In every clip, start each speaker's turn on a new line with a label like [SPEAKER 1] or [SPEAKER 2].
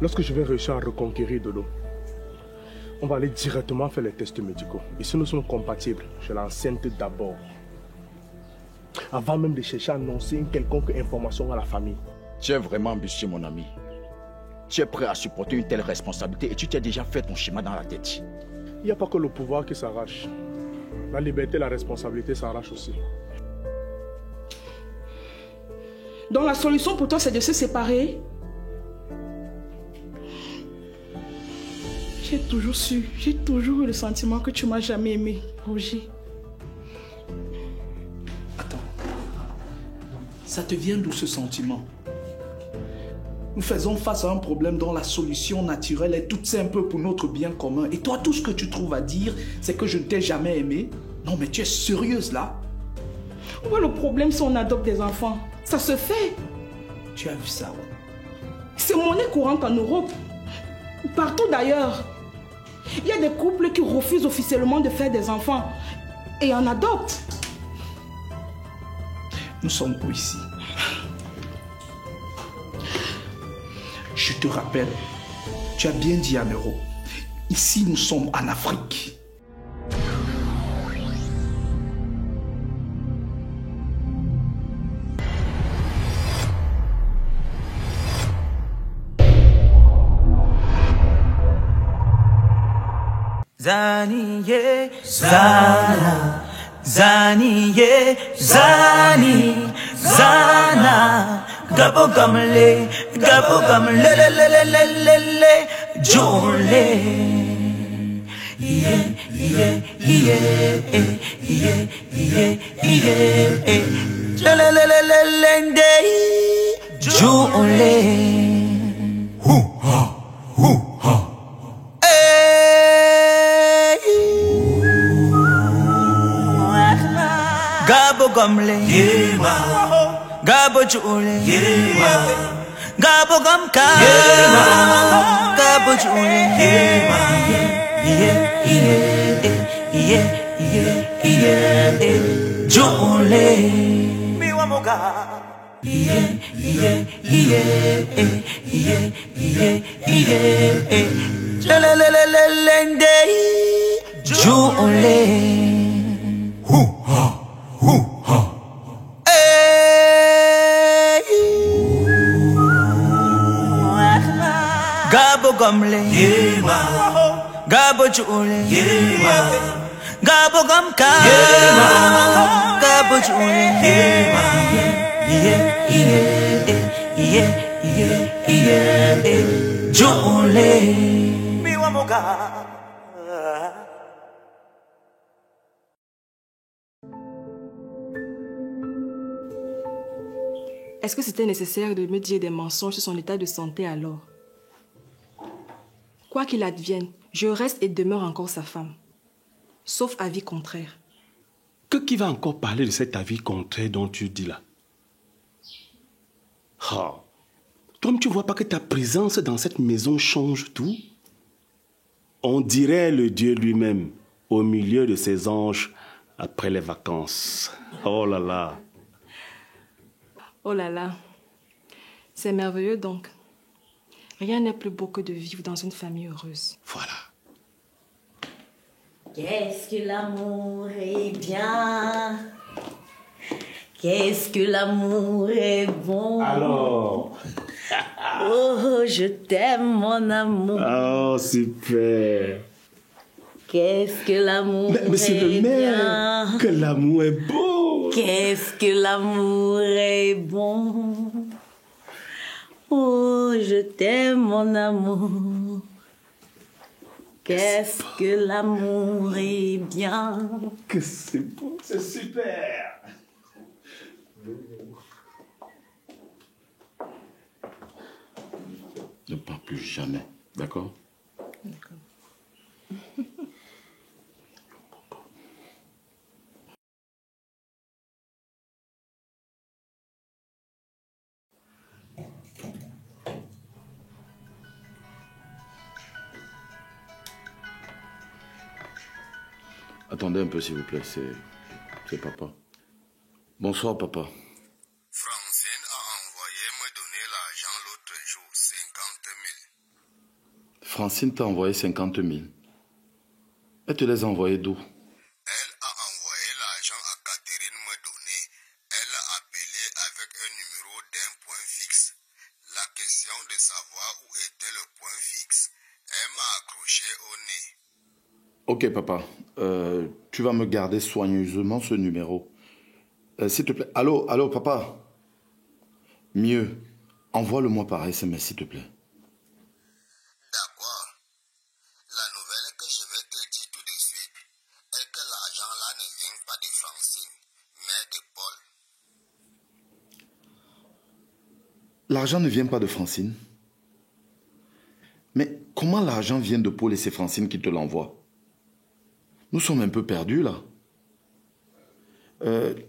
[SPEAKER 1] Lorsque je vais réussir à reconquérir de l'eau, on va aller directement faire les tests médicaux. Et si nous sommes compatibles, je l'enceinte d'abord. Avant même de chercher à annoncer une quelconque information à la famille.
[SPEAKER 2] Tu es vraiment ambitieux, mon ami. Tu es prêt à supporter une telle responsabilité et tu t'es déjà fait ton schéma dans la tête.
[SPEAKER 1] Il n'y a pas que le pouvoir qui s'arrache. La liberté et la responsabilité s'arrachent aussi.
[SPEAKER 3] Donc la solution pour toi, c'est de se séparer? J'ai toujours su, j'ai toujours eu le sentiment que tu m'as jamais aimé, Roger.
[SPEAKER 4] Attends. Ça te vient d'où ce sentiment? Nous faisons face à un problème dont la solution naturelle est toute simple pour notre bien commun. Et toi, tout ce que tu trouves à dire, c'est que je ne t'ai jamais aimé? Non, mais tu es sérieuse là?
[SPEAKER 3] Ouais, le problème, c'est qu'on adopte des enfants. Ça se fait.
[SPEAKER 4] Tu as vu ça, ouais?
[SPEAKER 3] C'est monnaie courante en Europe. Partout d'ailleurs. Il y a des couples qui refusent officiellement de faire des enfants et en adoptent.
[SPEAKER 4] Nous sommes où ici? Je te rappelle, tu as bien dit en Europe. Ici, nous sommes en Afrique.
[SPEAKER 5] Zaniye, Zana, Zaniye, Zani, Zana, Gabo gamle, le le le le le le, Jole, yeah yeah yeah yeah yeah yeah, le le le le le le, Jole, hu ha, hu ha. Gabo gamle, Gabo chule, Gabo gamka, Gabo chule, chule, miwa moga, chule, hu ha. Gabo gamle, Gabo chule, Gabo gamka, Gabo chule, chule, miwa moga.
[SPEAKER 3] Est-ce que c'était nécessaire de me dire des mensonges sur son état de santé alors? Quoi qu'il advienne, je reste et demeure encore sa femme. Sauf avis contraire.
[SPEAKER 6] Qui va encore parler de cet avis contraire dont tu dis là? Oh. Toi, tu vois pas que ta présence dans cette maison change tout? On dirait le Dieu lui-même au milieu de ses anges après les vacances. Oh là là.
[SPEAKER 3] Oh là là. C'est merveilleux donc. Rien n'est plus beau que de vivre dans une famille heureuse.
[SPEAKER 6] Voilà.
[SPEAKER 7] Qu'est-ce que l'amour est bien. Qu'est-ce que l'amour est bon.
[SPEAKER 6] Alors.
[SPEAKER 7] Oh, je t'aime, mon amour.
[SPEAKER 6] Oh, super.
[SPEAKER 7] Qu'est-ce que l'amour est bien.
[SPEAKER 6] Mais c'est le même que l'amour est beau.
[SPEAKER 7] Qu'est-ce que l'amour est bon. Oh, je t'aime, mon amour. Qu'est-ce que l'amour est bien.
[SPEAKER 6] Que c'est beau, c'est super. Ne parle plus jamais, d'accord?
[SPEAKER 3] D'accord.
[SPEAKER 6] Attendez un peu, s'il vous plaît, c'est papa. Bonsoir, papa.
[SPEAKER 8] Francine a envoyé me donner l'argent l'autre jour, 50 000. Francine t'a envoyé 50 000. Elle te les a envoyés d'où?
[SPEAKER 9] Elle a envoyé l'argent à Catherine me donner. Elle a appelé avec un numéro d'un point fixe. La question de savoir où était le point fixe, elle m'a accroché au nez.
[SPEAKER 8] Ok, papa. Tu vas me garder soigneusement ce numéro. S'il te plaît. Allô, allô, papa. Mieux. Envoie-le-moi par SMS, s'il te plaît.
[SPEAKER 9] D'accord. La nouvelle que je vais te dire tout de suite est que l'argent là ne vient pas de Francine, mais de Paul.
[SPEAKER 8] L'argent ne vient pas de Francine. Mais comment l'argent vient de Paul et c'est Francine qui te l'envoie? Nous sommes un peu perdus là.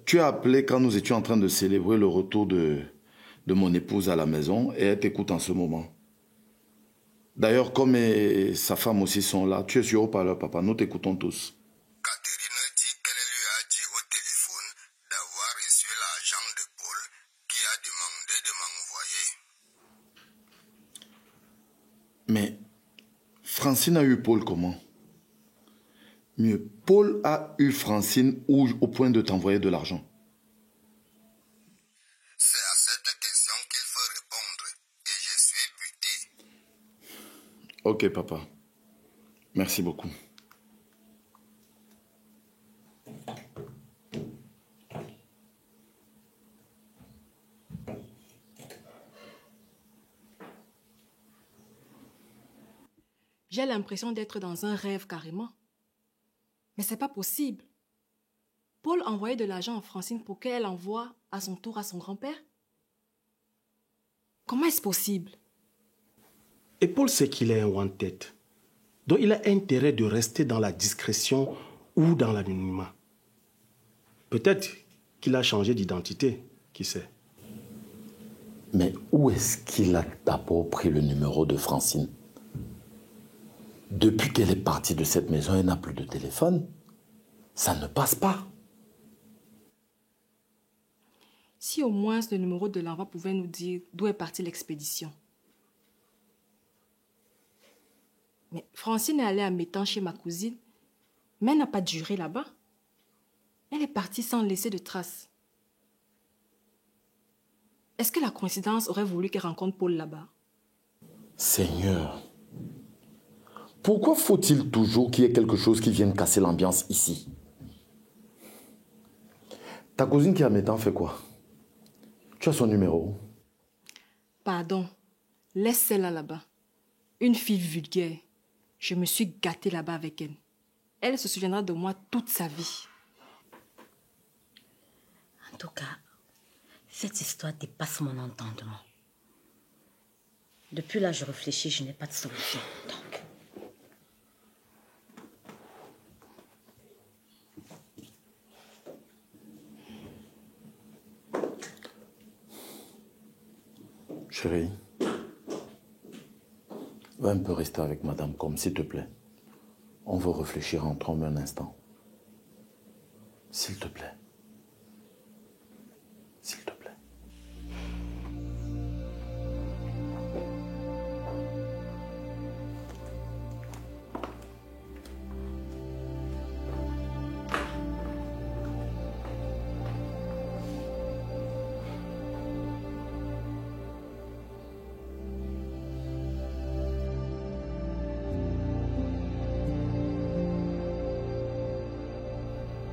[SPEAKER 8] Tu as appelé quand nous étions en train de célébrer le retour de mon épouse à la maison et elle t'écoute en ce moment. D'ailleurs, comme sa femme aussi sont là, tu es sur haut-parleur, papa, nous t'écoutons tous.
[SPEAKER 9] Catherine dit qu'elle lui a dit au téléphone d'avoir reçu l'argent de Paul qui a demandé de m'envoyer.
[SPEAKER 8] Mais Francine a eu Paul comment? Mieux, Paul a eu Francine au point de t'envoyer de l'argent.
[SPEAKER 9] C'est à cette question qu'il faut répondre et je suis buté.
[SPEAKER 8] Ok, papa. Merci beaucoup.
[SPEAKER 10] J'ai l'impression d'être dans un rêve carrément. Mais c'est pas possible. Paul envoyait de l'argent à Francine pour qu'elle envoie à son tour à son grand-père? Comment est-ce possible?
[SPEAKER 6] Et Paul sait qu'il est un one-tête. Donc il a intérêt de rester dans la discrétion ou dans l'anonymat. Peut-être qu'il a changé d'identité, qui sait.
[SPEAKER 11] Mais où est-ce qu'il a d'abord pris le numéro de Francine? Depuis qu'elle est partie de cette maison, elle n'a plus de téléphone. Ça ne passe pas.
[SPEAKER 10] Si au moins le numéro de l'envoi pouvait nous dire d'où est partie l'expédition. Mais Francine est allée à Métan chez ma cousine, mais elle n'a pas duré là-bas. Elle est partie sans laisser de traces. Est-ce que la coïncidence aurait voulu qu'elle rencontre Paul là-bas?
[SPEAKER 11] Seigneur, pourquoi faut-il toujours qu'il y ait quelque chose qui vienne casser l'ambiance ici? Ta cousine qui a Métan fait quoi? Tu as son numéro?
[SPEAKER 10] Pardon, laisse celle-là là-bas. Une fille vulgaire. Je me suis gâtée là-bas avec elle. Elle se souviendra de moi toute sa vie.
[SPEAKER 7] En tout cas, cette histoire dépasse mon entendement. Depuis là, je réfléchis, je n'ai pas de solution. Donc...
[SPEAKER 11] Chérie, va un peu rester avec madame comme, s'il te plaît. On veut réfléchir entre hommes un instant. S'il te plaît. S'il te plaît.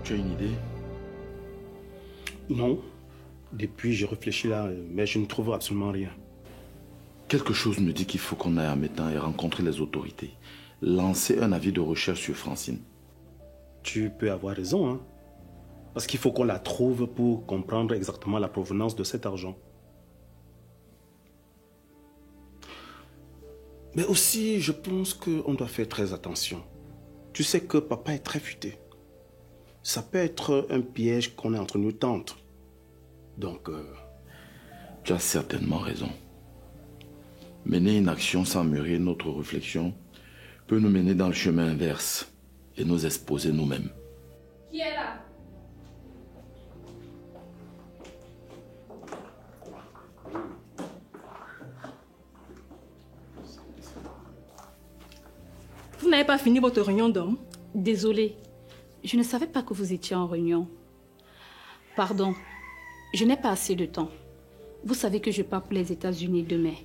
[SPEAKER 8] Tu as une idée?
[SPEAKER 6] Non. Depuis, j'ai réfléchi là, mais je ne trouve absolument rien.
[SPEAKER 8] Quelque chose me dit qu'il faut qu'on aille à Métan et rencontrer les autorités. Lancer un avis de recherche sur Francine.
[SPEAKER 6] Tu peux avoir raison, hein. Parce qu'il faut qu'on la trouve pour comprendre exactement la provenance de cet argent. Mais aussi, je pense qu'on doit faire très attention. Tu sais que papa est très futé. Ça peut être un piège qu'on est entre nous tentes. Donc...
[SPEAKER 8] Tu as certainement raison. Mener une action sans mûrir notre réflexion peut nous mener dans le chemin inverse et nous exposer nous-mêmes.
[SPEAKER 10] Qui est là? n'avez pas fini votre réunion d'homme?
[SPEAKER 12] Désolée, je ne savais pas que vous étiez en réunion. Pardon, je n'ai pas assez de temps. Vous savez que je pars pour les États-Unis demain.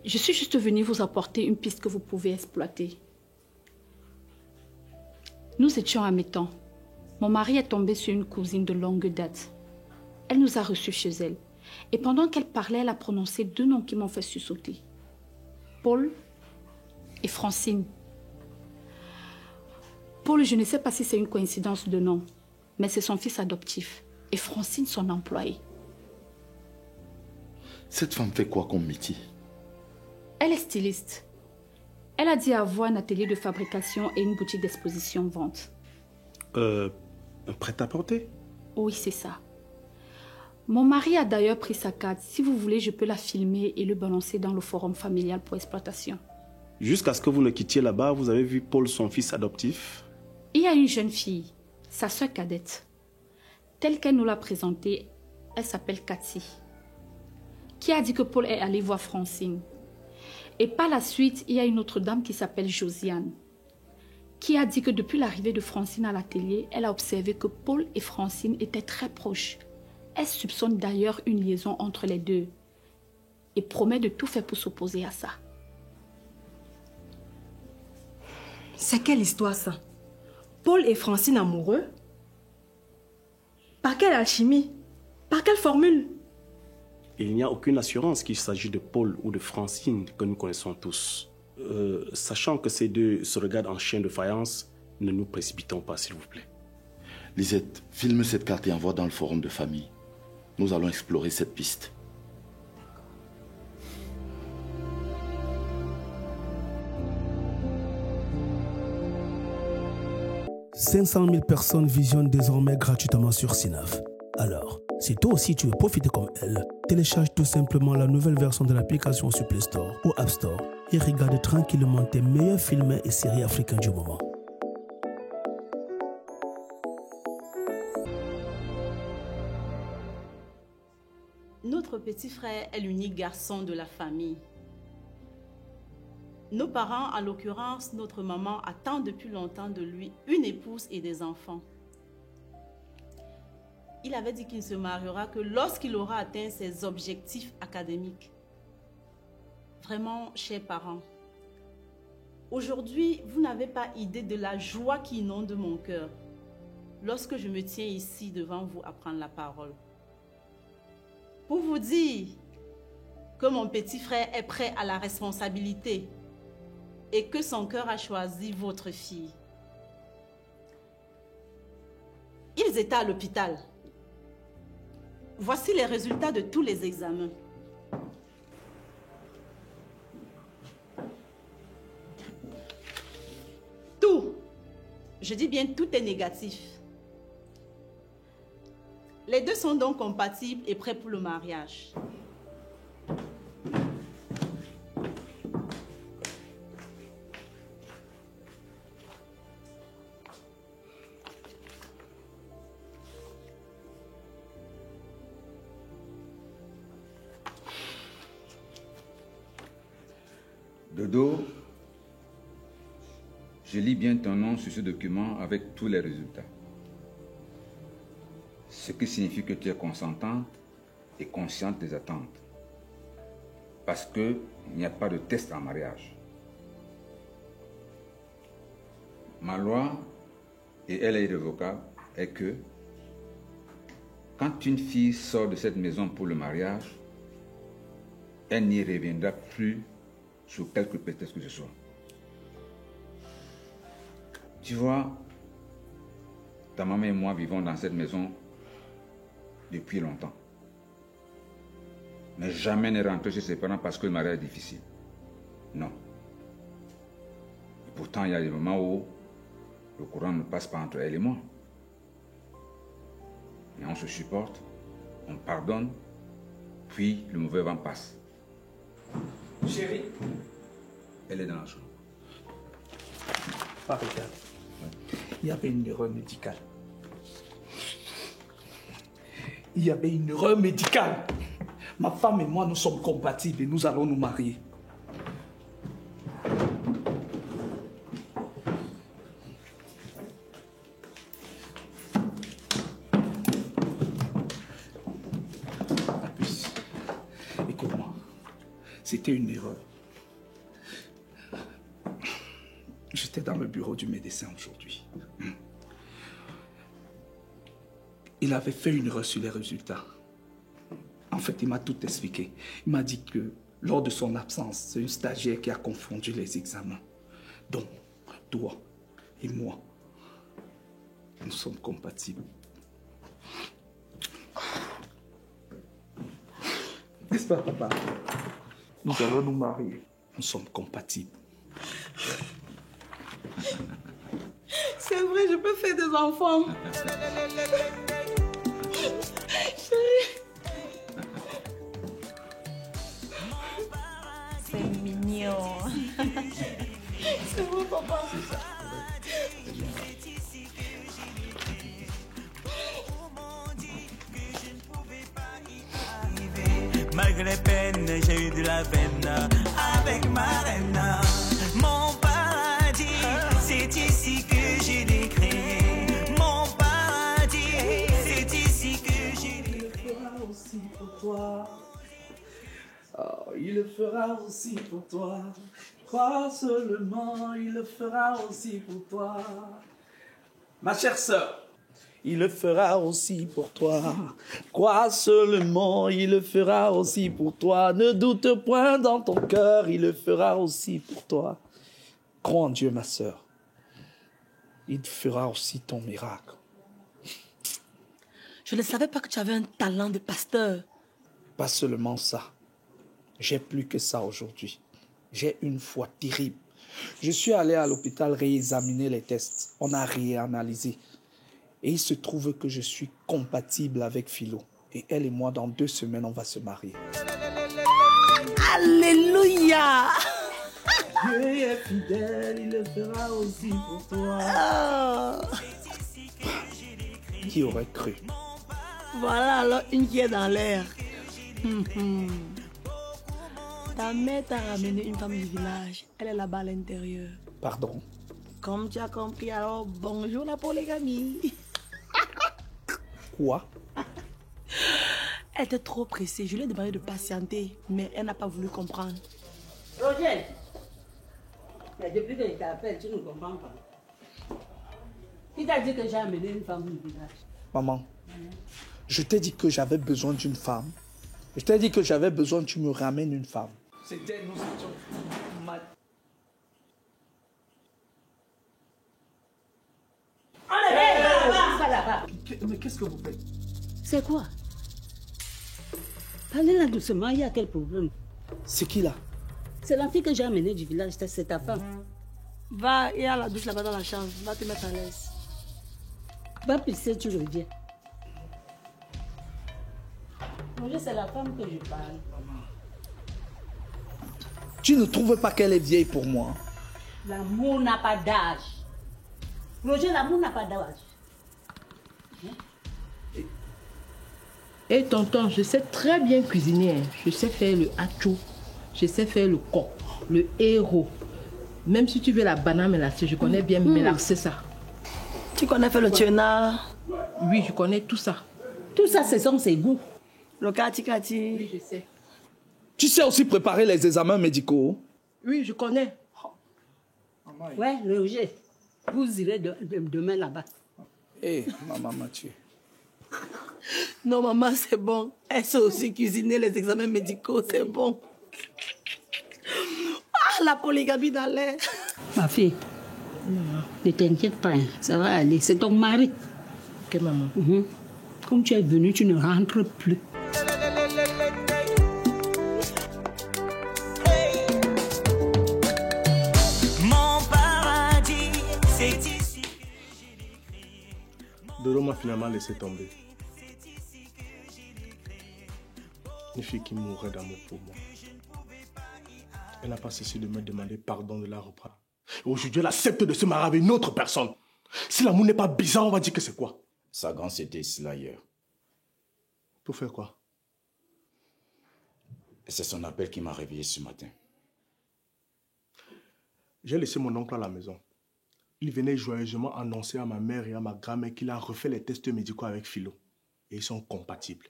[SPEAKER 12] Je suis juste venue vous apporter une piste que vous pouvez exploiter. Nous étions amis-temps. Mon mari est tombé sur une cousine de longue date. Elle nous a reçus chez elle. Et pendant qu'elle parlait, elle a prononcé 2 noms qui m'ont fait sursauter. Paul et Francine. Paul, je ne sais pas si c'est une coïncidence de nom, mais c'est son fils adoptif. Et Francine, son employée.
[SPEAKER 8] Cette femme fait quoi comme métier?
[SPEAKER 12] Elle est styliste. Elle a dit avoir un atelier de fabrication et une boutique d'exposition-vente.
[SPEAKER 6] Un prêt-à-porter?
[SPEAKER 12] Oui, c'est ça. Mon mari a d'ailleurs pris sa carte. Si vous voulez, je peux la filmer et le balancer dans le forum familial pour exploitation.
[SPEAKER 6] Jusqu'à ce que vous ne quittiez là-bas, vous avez vu Paul, son fils adoptif?
[SPEAKER 12] Il y a une jeune fille, sa sœur cadette. Telle qu'elle nous l'a présentée, elle s'appelle Cathy. Qui a dit que Paul est allé voir Francine. Et par la suite, il y a une autre dame qui s'appelle Josiane. Qui a dit que depuis l'arrivée de Francine à l'atelier, elle a observé que Paul et Francine étaient très proches. Elle soupçonne d'ailleurs une liaison entre les deux. Et promet de tout faire pour s'opposer à ça.
[SPEAKER 10] C'est quelle histoire ça? Paul et Francine amoureux? Par quelle alchimie? Par quelle formule?
[SPEAKER 6] Il n'y a aucune assurance qu'il s'agit de Paul ou de Francine que nous connaissons tous. Sachant que ces deux se regardent en chien de faïence, ne nous précipitons pas, s'il vous plaît.
[SPEAKER 8] Lisette, filme cette carte et envoie dans le forum de famille. Nous allons explorer cette piste.
[SPEAKER 13] « 500 000 personnes visionnent désormais gratuitement sur Synav. Alors, si toi aussi tu veux profiter comme elle, télécharge tout simplement la nouvelle version de l'application sur Play Store ou App Store et regarde tranquillement tes meilleurs films et séries africains du moment.
[SPEAKER 14] Notre petit frère est l'unique garçon de la famille. Nos parents, en l'occurrence notre maman, attendent depuis longtemps de lui une épouse et des enfants. Il avait dit qu'il ne se mariera que lorsqu'il aura atteint ses objectifs académiques. Vraiment, chers parents, aujourd'hui, vous n'avez pas idée de la joie qui inonde mon cœur lorsque je me tiens ici devant vous à prendre la parole. Pour vous dire que mon petit frère est prêt à la responsabilité et que son cœur a choisi votre fille. Ils étaient à l'hôpital. Voici les résultats de tous les examens. Tout, je dis bien tout est négatif. Les deux sont donc compatibles et prêts pour le mariage.
[SPEAKER 15] Dodo, je lis bien ton nom sur ce document avec tous les résultats. Ce qui signifie que tu es consentante et consciente des attentes. Parce qu'il n'y a pas de test en mariage. Ma loi, et elle est irrévocable, est que quand une fille sort de cette maison pour le mariage, elle n'y reviendra plus sous quelque prétexte que ce soit. Tu vois, ta maman et moi vivons dans cette maison depuis longtemps. Mais jamais n'est rentré chez ses parents parce que le mariage est difficile. Non. Et pourtant, il y a des moments où le courant ne passe pas entre elle et moi. Et on se supporte, on pardonne, puis le mauvais vent passe.
[SPEAKER 4] Chérie,
[SPEAKER 15] elle est dans la chambre.
[SPEAKER 4] Pas regarde. Il y avait une erreur médicale. Il y avait une erreur médicale. Ma femme et moi, nous sommes compatibles et nous allons nous marier. C'était une erreur. J'étais dans le bureau du médecin aujourd'hui. Il avait fait une erreur sur les résultats. En fait, il m'a tout expliqué. Il m'a dit que lors de son absence, c'est une stagiaire qui a confondu les examens. Donc, toi et moi, nous sommes compatibles. N'est-ce pas, papa? Nous allons nous marier. Nous sommes compatibles.
[SPEAKER 3] C'est vrai, je peux faire des enfants. Chérie.
[SPEAKER 7] C'est mignon.
[SPEAKER 3] C'est vrai, papa.
[SPEAKER 5] Malgré les peines, j'ai eu de la peine avec ma reine. Mon paradis, c'est ici que je l'ai créé. Mon paradis, c'est ici que je l'ai créé.
[SPEAKER 4] Il le fera aussi pour toi. Oh, il le fera aussi pour toi. Crois seulement, il le fera aussi pour toi. Ma chère sœur, il le fera aussi pour toi. Crois seulement, il le fera aussi pour toi. Ne doute point dans ton cœur, il le fera aussi pour toi. Crois en Dieu, ma sœur. Il fera aussi ton miracle.
[SPEAKER 10] Je ne savais pas que tu avais un talent de pasteur.
[SPEAKER 4] Pas seulement ça. J'ai plus que ça aujourd'hui. J'ai une foi terrible. Je suis allé à l'hôpital réexaminer les tests. On a réanalysé. Et il se trouve que je suis compatible avec Philo. Et elle et moi, dans 2 semaines, on va se marier.
[SPEAKER 10] Alléluia!
[SPEAKER 4] Dieu est fidèle, il le fera aussi pour toi. Qui aurait cru?
[SPEAKER 10] Voilà alors une qui est dans l'air. Ta mère t'a ramené une femme du village. Elle est là-bas à l'intérieur.
[SPEAKER 4] Pardon?
[SPEAKER 10] Comme tu as compris, alors bonjour la polygamie.
[SPEAKER 4] Quoi?
[SPEAKER 10] Elle était trop pressée. Je lui ai demandé de patienter, mais elle n'a pas voulu comprendre.
[SPEAKER 14] Roger, mais depuis que je t'appelle, tu ne comprends pas. Qui t'a dit que j'ai amené une femme du village?
[SPEAKER 4] Maman, je t'ai dit que j'avais besoin d'une femme. Je t'ai dit que j'avais besoin que tu me ramènes une femme. C'était nous étions mal. Mais qu'est-ce que vous faites?
[SPEAKER 14] C'est quoi? Parlez-là doucement, il y a quel problème?
[SPEAKER 4] C'est qui là?
[SPEAKER 14] C'est la fille que j'ai amenée du village, c'est ta femme.
[SPEAKER 10] Va, il y a la douche là-bas dans la chambre. Va te mettre à l'aise.
[SPEAKER 14] Va pisser, tu reviens. Roger, c'est la femme que je parle.
[SPEAKER 4] Tu ne trouves pas qu'elle est vieille pour moi?
[SPEAKER 14] L'amour n'a pas d'âge. Roger, l'amour n'a pas d'âge.
[SPEAKER 16] Et tonton, je sais très bien cuisiner. Je sais faire le hachou. Je sais faire le coq, le héros. Même si tu veux la banane mélangée, je connais bien mélanger ça.
[SPEAKER 10] Tu connais faire le tuenard?
[SPEAKER 16] Oui, je connais tout ça.
[SPEAKER 14] Tout ça, ce sont ses goûts.
[SPEAKER 10] Le kati-kati?
[SPEAKER 16] Oui, je sais.
[SPEAKER 4] Tu sais aussi préparer les examens médicaux?
[SPEAKER 16] Oui, je connais.
[SPEAKER 14] Ouais, Roger, vous irez demain là-bas.
[SPEAKER 4] Hé, maman Mathieu.
[SPEAKER 10] Non, maman, c'est bon. Elle sait aussi cuisiner les examens médicaux, c'est bon. Ah, la polygamie dans l'air.
[SPEAKER 14] Ma fille, ne t'inquiète pas, ça va aller. C'est ton mari.
[SPEAKER 16] Ok, maman.
[SPEAKER 14] Comme tu es venue, tu ne rentres plus.
[SPEAKER 5] Mon paradis, c'est ici.
[SPEAKER 1] Dodo m'a finalement laissé tomber. Une fille qui mourrait d'amour pour moi. Elle n'a pas cessé de me demander pardon de la reprendre. Et aujourd'hui, elle accepte de se marier avec une autre personne. Si l'amour n'est pas bizarre, on va dire que c'est quoi?
[SPEAKER 2] Sagan, c'était cela hier.
[SPEAKER 1] Pour faire quoi?
[SPEAKER 2] C'est son appel qui m'a réveillé ce matin.
[SPEAKER 1] J'ai laissé mon oncle à la maison. Il venait joyeusement annoncer à ma mère et à ma grand-mère qu'il a refait les tests médicaux avec Philo. Et ils sont compatibles.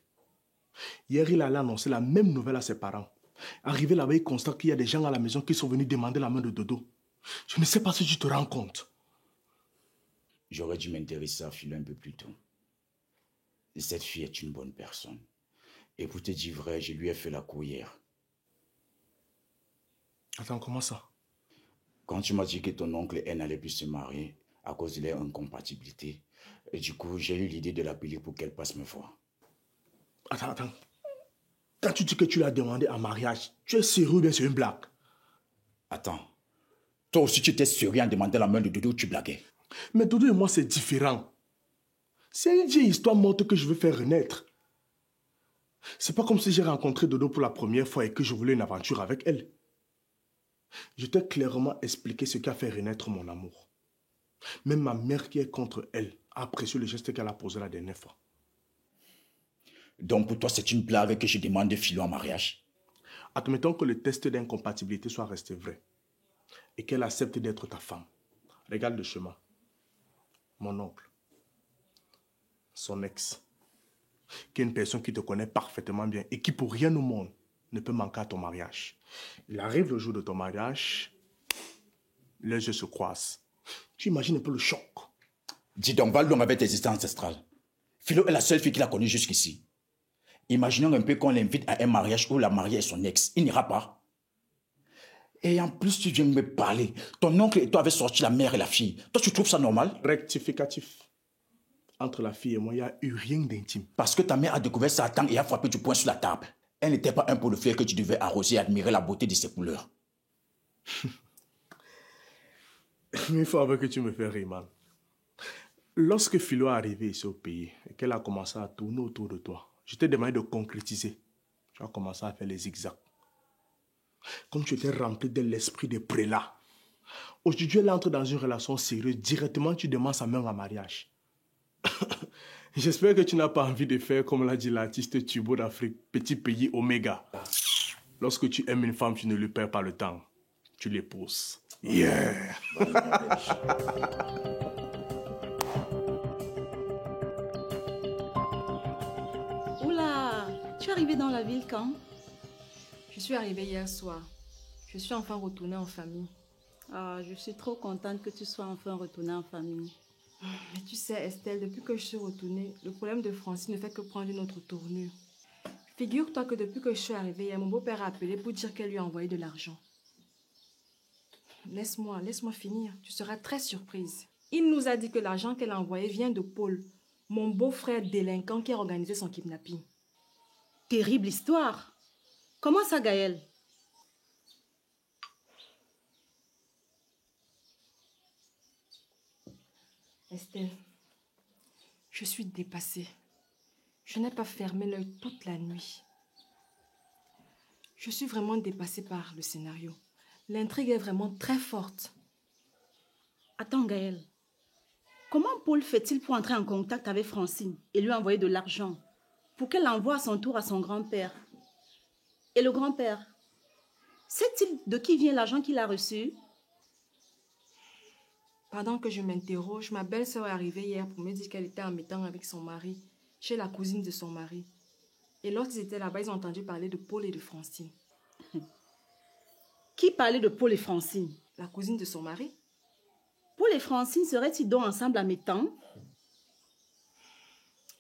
[SPEAKER 1] Hier, il allait annoncer la même nouvelle à ses parents. Arrivé là-bas, il constate qu'il y a des gens à la maison qui sont venus demander la main de Dodo. Je ne sais pas si tu te rends compte.
[SPEAKER 2] J'aurais dû m'intéresser à Philo un peu plus tôt. Cette fille est une bonne personne. Et pour te dire vrai, je lui ai fait la cour hier.
[SPEAKER 1] Attends, comment ça?
[SPEAKER 2] Quand tu m'as dit que ton oncle n'allait plus se marier à cause de leur incompatibilité, et du coup, j'ai eu l'idée de l'appeler pour qu'elle passe me voir.
[SPEAKER 1] Attends. Quand tu dis que tu l'as demandé en mariage, tu es sérieux ou bien c'est une blague?
[SPEAKER 2] Attends. Toi aussi, tu étais sérieux en demandant la main de Dodo ou tu blaguais?
[SPEAKER 1] Mais Dodo et moi, c'est différent. C'est une vieille histoire morte que je veux faire renaître. C'est pas comme si j'ai rencontré Dodo pour la première fois et que je voulais une aventure avec elle. Je t'ai clairement expliqué ce qui a fait renaître mon amour. Même ma mère qui est contre elle a apprécié le geste qu'elle a posé la dernière fois.
[SPEAKER 2] Donc pour toi, c'est une blague que je demande Philo en mariage?
[SPEAKER 1] Admettons que le test d'incompatibilité soit resté vrai et qu'elle accepte d'être ta femme. Regarde le chemin. Mon oncle, son ex, qui est une personne qui te connaît parfaitement bien et qui pour rien au monde ne peut manquer à ton mariage. Il arrive le jour de ton mariage, les yeux se croisent. Tu imagines un peu le choc.
[SPEAKER 2] Dis donc, va loin avec tes histoires ancestrales. Philo est la seule fille qu'il a connue jusqu'ici. Imaginons un peu qu'on l'invite à un mariage où la mariée est son ex. Il n'ira pas. Et en plus, tu viens me parler. Ton oncle et toi avez sorti la mère et la fille. Toi, tu trouves ça normal?
[SPEAKER 1] Rectificatif. Entre la fille et moi, il n'y a eu rien d'intime.
[SPEAKER 2] Parce que ta mère a découvert Satan et a frappé du poing sur la table. Elle n'était pas un pot de fleurs que tu devais arroser et admirer la beauté de ses couleurs.
[SPEAKER 1] Il faut avouer que tu me fais rire, man. Lorsque Philo est arrivée ici au pays et qu'elle a commencé à tourner autour de toi, je t'ai demandé de concrétiser. Tu as commencé à faire les zigzags. Comme tu étais rempli de l'esprit de prélat. Aujourd'hui, elle entre dans une relation sérieuse. Directement, tu demandes sa main en mariage. J'espère que tu n'as pas envie de faire comme l'a dit l'artiste Tubo d'Afrique, petit pays Oméga. Lorsque tu aimes une femme, tu ne lui perds pas le temps. Tu l'épouses. Yeah!
[SPEAKER 14] Oula, tu es arrivé dans la ville quand?
[SPEAKER 10] Je suis arrivée hier soir. Je suis enfin retournée en famille.
[SPEAKER 14] Ah, je suis trop contente que tu sois enfin retournée en famille.
[SPEAKER 10] Mais tu sais, Estelle, depuis que je suis retournée, le problème de Francine ne fait que prendre une autre tournure. Figure-toi que depuis que je suis arrivée hier, mon beau-père a appelé pour dire qu'elle lui a envoyé de l'argent. Laisse-moi finir. Tu seras très surprise. Il nous a dit que l'argent qu'elle a envoyé vient de Paul, mon beau-frère délinquant qui a organisé son kidnapping.
[SPEAKER 14] Terrible histoire. Comment ça, Gaël?
[SPEAKER 10] Estelle, je suis dépassée. Je n'ai pas fermé l'œil toute la nuit. Je suis vraiment dépassée par le scénario. L'intrigue est vraiment très forte.
[SPEAKER 14] Attends, Gaël. Comment Paul fait-il pour entrer en contact avec Francine et lui envoyer de l'argent pour qu'elle l'envoie à son tour à son grand-père? Et le grand-père, sait-il de qui vient l'argent qu'il a reçu?
[SPEAKER 10] Pendant que je m'interroge, ma belle-sœur est arrivée hier pour me dire qu'elle était en mettant avec son mari, chez la cousine de son mari. Et lorsqu'ils étaient là-bas, ils ont entendu parler de Paul et de Francine.
[SPEAKER 14] Qui parlait de Paul et Francine?
[SPEAKER 10] La cousine de son mari.
[SPEAKER 14] Paul et Francine seraient-ils donc ensemble à mi-temps?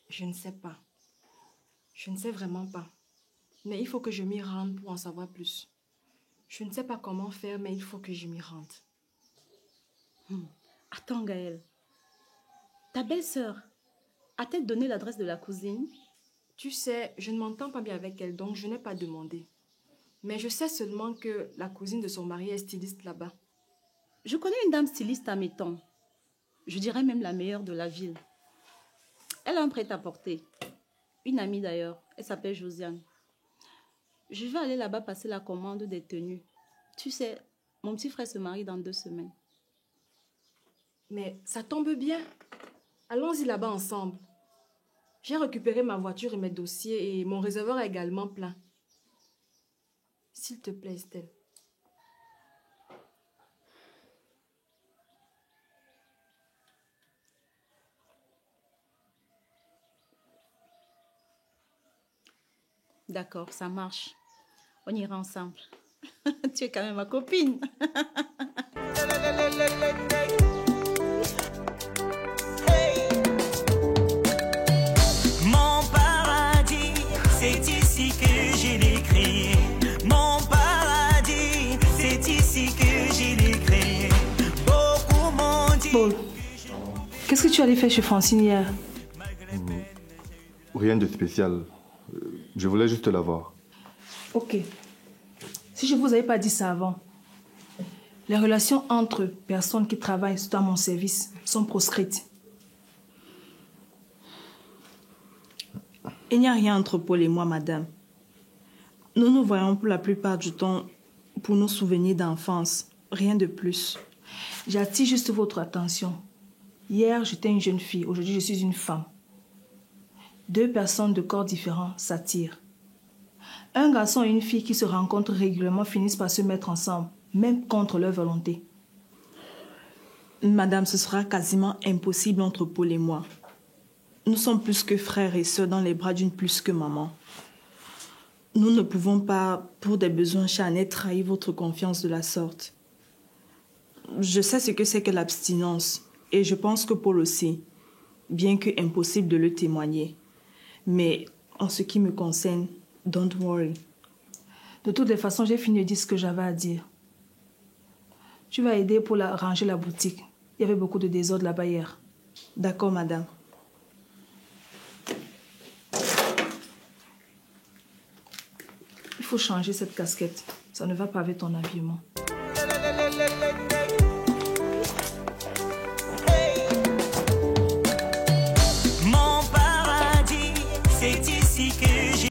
[SPEAKER 10] Je ne sais pas. Je ne sais vraiment pas. Mais il faut que je m'y rende pour en savoir plus. Je ne sais pas comment faire, mais il faut que je m'y rende.
[SPEAKER 14] Attends, Gaël. Ta belle-sœur a-t-elle donné l'adresse de la cousine?
[SPEAKER 10] Tu sais, je ne m'entends pas bien avec elle, donc je n'ai pas demandé. Mais je sais seulement que la cousine de son mari est styliste là-bas.
[SPEAKER 14] Je connais une dame styliste à Méton. Je dirais même la meilleure de la ville. Elle a un prêt-à-porter. Une amie d'ailleurs. Elle s'appelle Josiane. Je vais aller là-bas passer la commande des tenues. Tu sais, mon petit frère se marie dans 2 semaines.
[SPEAKER 10] Mais ça tombe bien. Allons-y là-bas ensemble. J'ai récupéré ma voiture et mes dossiers et mon réservoir est également plein. S'il te plaît, Estelle.
[SPEAKER 14] D'accord, ça marche.
[SPEAKER 12] On ira ensemble. Tu es quand même ma copine.
[SPEAKER 5] Mon paradis, c'est ici que je l'ai créé. Mon paradis, c'est ici que je l'ai créé. Beaucoup m'ont dit...
[SPEAKER 10] Paul, qu'est-ce que tu allais faire chez Francine hier?
[SPEAKER 17] Rien de spécial. Je voulais juste la voir.
[SPEAKER 10] Ok. Si je ne vous avais pas dit ça avant, les relations entre personnes qui travaillent dans mon service sont proscrites.
[SPEAKER 14] Il n'y a rien entre Paul et moi, madame. Nous nous voyons pour la plupart du temps pour nos souvenirs d'enfance. Rien de plus.
[SPEAKER 10] J'attire juste votre attention. Hier, j'étais une jeune fille. Aujourd'hui, je suis une femme. Deux personnes de corps différents s'attirent. Un garçon et une fille qui se rencontrent régulièrement finissent par se mettre ensemble, même contre leur volonté.
[SPEAKER 14] Madame, ce sera quasiment impossible entre Paul et moi. Nous sommes plus que frères et sœurs dans les bras d'une plus que maman. Nous ne pouvons pas, pour des besoins charnels, trahir votre confiance de la sorte. Je sais ce que c'est que l'abstinence, et je pense que Paul aussi, bien que impossible de le témoigner. Mais en ce qui me concerne, don't worry.
[SPEAKER 10] De toutes les façons, j'ai fini de dire ce que j'avais à dire. Tu vas aider pour ranger la boutique. Il y avait beaucoup de désordre là-bas hier.
[SPEAKER 14] D'accord, madame.
[SPEAKER 10] Il faut changer cette casquette. Ça ne va pas avec ton habillement.